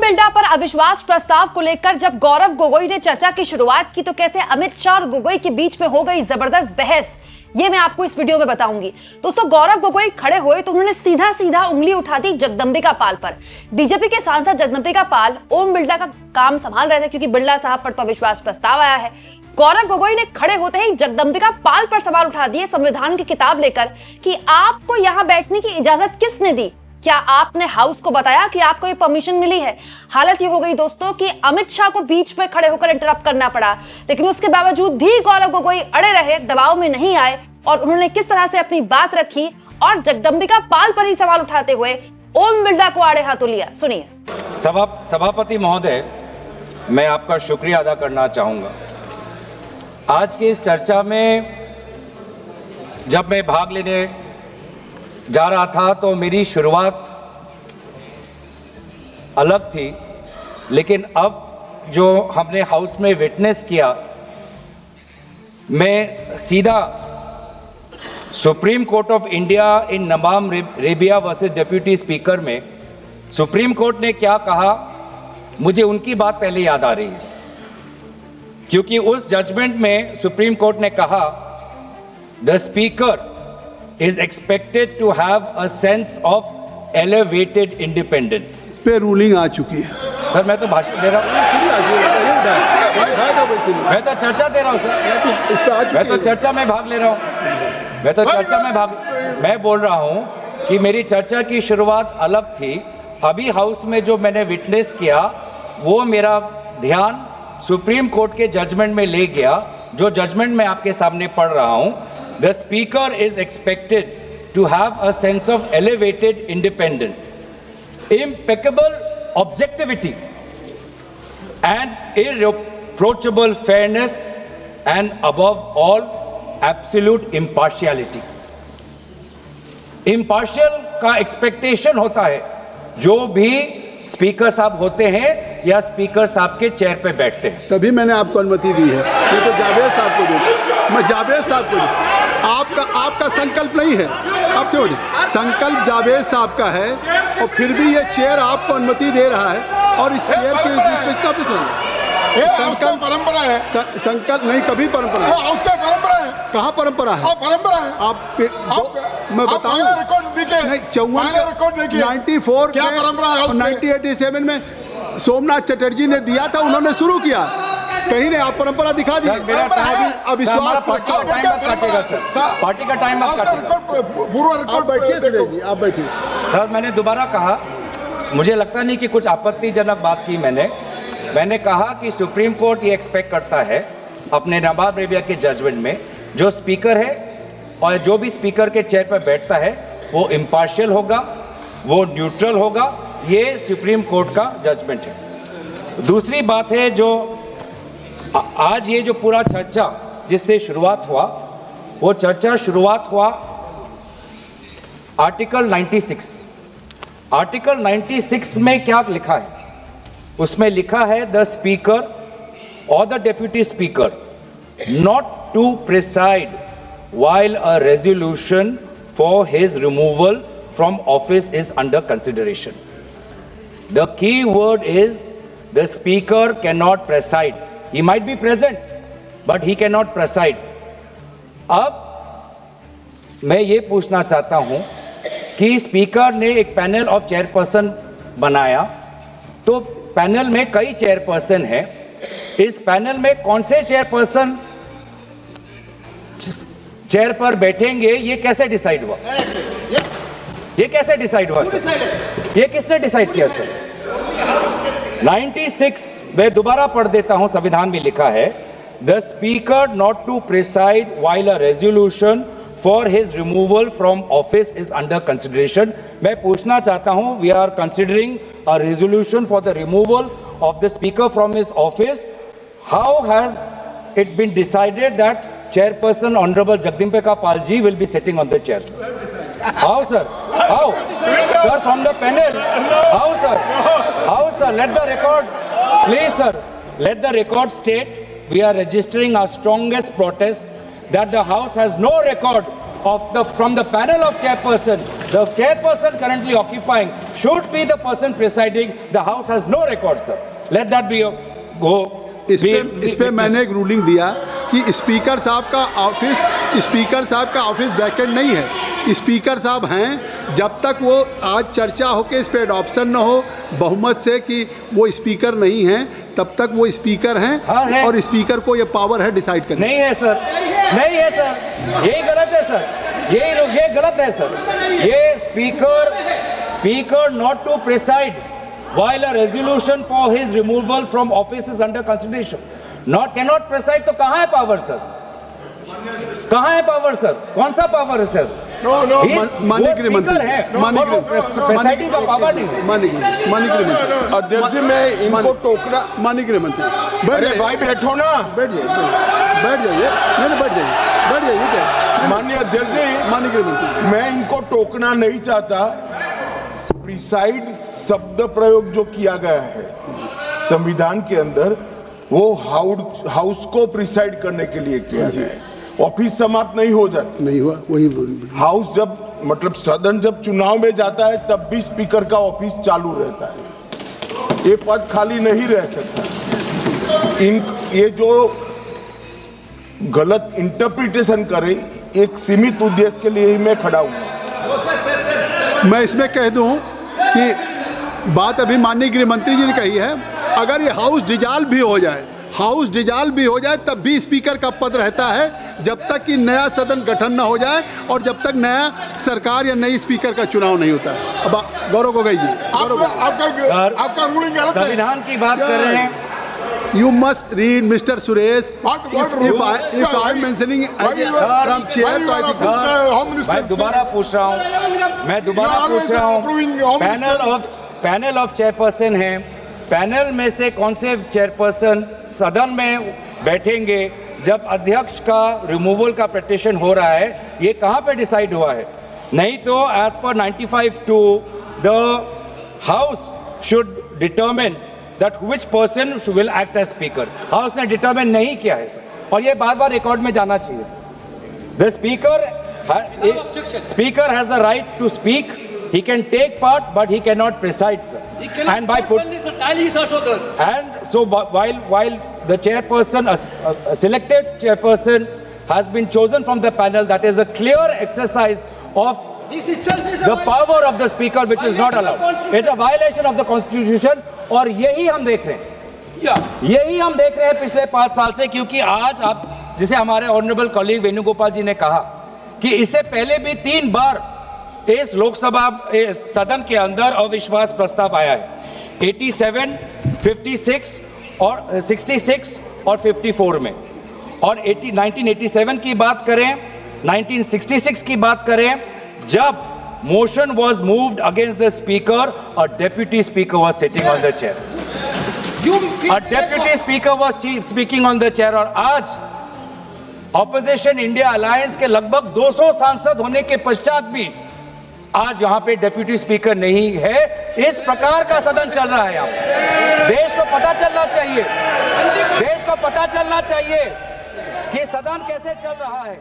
बिरला पर अविश्वास प्रस्ताव को लेकर जब गौरव गोगोई ने चर्चा की शुरुआत की तो कैसे अमित शाह और गोगोई के बीच में हो गई जबरदस्त बहस, ये मैं आपको इस वीडियो में बताऊंगी। दोस्तों, गौरव गोगोई खड़े हुए तो उन्होंने सीधा सीधा उंगली उठा दी जगदंबिका पाल पर। बीजेपी के सांसद जगदंबिका पाल ओम बिरला का काम संभाल रहे थे क्योंकि बिरला साहब पर तो अविश्वास प्रस्ताव आया है। गौरव गोगोई ने खड़े होते ही जगदंबिका पाल पर सवाल उठा दिए संविधान की किताब लेकर कि आपको यहां बैठने की इजाजत किसने दी? क्या आपने हाउस को बताया कि आपको ये परमिशन मिली है? हालत ये हो गई दोस्तों कि अमित शाह को बीच में खड़े होकर इंटरप्ट करना पड़ा, लेकिन उसके बावजूद भी गौरव गोगोई अड़े रहे, दबाव में नहीं आए और उन्होंने किस तरह से अपनी बात रखी और जगदंबिका पाल पर ही सवाल उठाते हुए ओम बिरला को आड़े हाथों लिया। सुनिए। सभापति महोदय, मैं आपका शुक्रिया अदा करना चाहूंगा। आज की इस चर्चा में जब मैं भाग लेने जा रहा था तो मेरी शुरुआत अलग थी, लेकिन अब जो हमने हाउस में विटनेस किया, मैं सीधा Supreme Court of India in नमाम रेबिया वर्सेस डिप्टी स्पीकर में सुप्रीम कोर्ट ने क्या कहा, मुझे उनकी बात पहले याद आ रही है, क्योंकि उस जजमेंट में सुप्रीम कोर्ट ने कहा the speaker is expected to have a sense of elevated independence। पे रूलिंग आ चुकी है। सर, मैं तो भाषण दे रहा हूँ, मैं तो चर्चा दे रहा हूँ सर, मैं तो चर्चा में भाग ले रहा हूँ, मैं बोल रहा हूँ कि मेरी चर्चा की शुरुआत अलग थी। अभी हाउस में जो मैंने विटनेस किया वो मेरा ध्यान सुप्रीम कोर्ट के जजमेंट में ले गया, जो जजमेंट मैं आपके सामने पढ़ रहा हूँ। The speaker is expected to have a sense of elevated independence, impeccable objectivity, and irreproachable fairness, and above all, absolute impartiality। Impartial का expectation होता है जो भी स्पीकर साहब होते हैं या स्पीकर साहब के चेयर पे बैठते हैं। तभी मैंने आपको अनुमति दी है, मैं तो जावेद साहब को दूँ, मैं जावेद साहब को दूँ। आपका संकल्प नहीं है, आप क्यों नहीं? संकल्प जावेद साहब का है और फिर भी ये चेयर आपको अनुमति दे रहा है और इस चेयर के संकल्प परंपरा है। संकल्प नहीं, कभी परंपरा है, उसका परंपरा है। कहाँ परंपरा है? परंपरा है। आप मैं बताऊं नहीं, 94 क्या परंपरा है? 1987 में सोमनाथ चटर्जी ने दिया था, उन्होंने शुरू किया, कहीं ने आप परंपरा दिखा दी। अविश्वास प्रस्ताव पार्टी का टाइम आप बैठिए सुरेश जी, आप बैठिए। सर, मैंने दोबारा कहा, मुझे लगता नहीं कि कुछ आपत्तिजनक बात की मैंने कहा कि सुप्रीम कोर्ट ये एक्सपेक्ट करता है अपने नवाब रेबिया के जजमेंट में जो स्पीकर है और जो भी स्पीकर के चेयर पर बैठता है वो इम्पार्शियल होगा, वो न्यूट्रल होगा। ये सुप्रीम कोर्ट का जजमेंट है। दूसरी बात है, जो आज ये जो पूरा चर्चा जिससे शुरुआत हुआ, वो चर्चा शुरुआत हुआ आर्टिकल 96। आर्टिकल 96 में क्या लिखा है? उसमें लिखा है द स्पीकर और the deputy speaker not to preside while a resolution for his removal from office is under consideration। The key word is the speaker cannot preside। He might be present, but he cannot preside। अब मैं ये पूछना चाहता हूं कि speaker ने एक panel of chairperson बनाया, तो पैनल में कई चेयरपर्सन हैं। इस पैनल में कौन से चेयरपर्सन चेयर पर बैठेंगे, ये कैसे डिसाइड हुआ? ये कैसे डिसाइड हुआ सर? ये किसने डिसाइड किया सर? 96 मैं दोबारा पढ़ देता हूं, संविधान में लिखा है the speaker not to preside while a resolution for his removal from office is under consideration. मैं पूछना चाहता हूं, we are considering a resolution for the removal of the speaker from his office. How has it been decided that Chairperson Honorable Jagdambika Pal ji will be sitting on the chair? How sir? How? Sir, from the panel. How sir? How sir? Let the record, please sir, let the record state we are registering our strongest protest that the House has no record from the panel of chairperson, the chairperson currently occupying should be the person presiding. The house has no record, sir. Let that be go. इस पे मैंने एक ruling दिया कि speaker साहब का office vacant नहीं है। स्पीकर साहब हैं जब तक वो आज चर्चा हो के इस पे एडॉप्शन न हो बहुमत से कि वो स्पीकर नहीं हैं, तब तक वो स्पीकर हैं। हाँ है। और स्पीकर को ये पावर है डिसाइड करने। नहीं है सर, नहीं है सर, यही गलत है सर, ये गलत है सर। ये speaker not to preside while a resolution for his removal from office is under consideration, cannot preside, तो कहाँ है पावर सर? कहाँ है पावर सर? कौन सा पावर है सर? माननीय गृहमंत्री है, प्रेसाइडिंग का पावर नहीं है। माननीय गृहमंत्री अध्यक्ष जी, मैं इनको टोकना। माननीय गृहमंत्री अरे भाई बैठो ना, बैठ जाइए नहीं बैठ जाइए क्या माननीय अध्यक्ष जी, माननीय गृहमंत्री मैं इनको टोकना नहीं चाहता। प्रिसाइड शब्द प्रयोग जो किया गया है संविधान के अंदर, वो हाउस को प्रिसाइड करने के लिए किया गया है। ऑफिस समाप्त नहीं हो जाती, नहीं हुआ वही हाउस जब मतलब सदन जब चुनाव में जाता है तब भी स्पीकर का ऑफिस चालू रहता है, ये पद खाली नहीं रह सकता। ये जो गलत इंटरप्रिटेशन करे, एक सीमित उद्देश्य के लिए ही मैं खड़ा हूं। मैं इसमें कह दूं कि बात अभी माननीय गृह मंत्री जी ने कही है, अगर ये हाउस डिजॉल्व भी हो जाए तब भी स्पीकर का पद रहता है, जब तक कि नया सदन गठन न हो जाए और जब तक नया सरकार या नई स्पीकर का चुनाव नहीं होता है। अब गौरव गोगोई जी, आपका रूलिंग गलत है। संविधान की बात कर रहे हैं। You must read, Mr. Suresh. If I'm mentioning from chair, तो I think मैं दोबारा पूछ रहा हूँ, पैनल ऑफ चेयरपर्सन है, पैनल में से कौन से चेयरपर्सन सदन में बैठेंगे जब अध्यक्ष का रिमूवल का पिटीशन हो रहा है, ये कहाँ पे डिसाइड हुआ है? नहीं तो एज पर 95(2) the house should determine that which person will act as speaker. House ने डिटरमिन नहीं किया है सर, और ये बार-बार रिकॉर्ड में जाना चाहिए sir. The speaker has the right to speak. He can take part, but he cannot preside, sir. And by and so while the chairperson, a selected chairperson, has been chosen from the panel, that is a clear exercise of the power of the speaker, which is not allowed. It's a violation of the constitution. और यही हम देख रहे हैं पिछले 5 साल से, क्योंकि आज आप, जिसे हमारे ऑनरेबल कॉलीग वेणुगोपाल जी ने कहा कि इससे पहले भी 3 बार इस लोकसभा सदन के अंदर अविश्वास प्रस्ताव आया है, 87, 56 और 66 और 54 में। और 1987 की बात करें, 1966 की बात करें, जब motion was moved against the speaker, a deputy speaker was sitting on the chair. A deputy speaker was speaking on the chair. और आज ऑपोजिशन इंडिया अलायंस के लगभग 200 सांसद होने के पश्चात भी आज यहाँ पे डेप्यूटी स्पीकर नहीं है। इस प्रकार का सदन चल रहा है यहाँ पे। देश को पता चलना चाहिए कि सदन कैसे चल रहा है।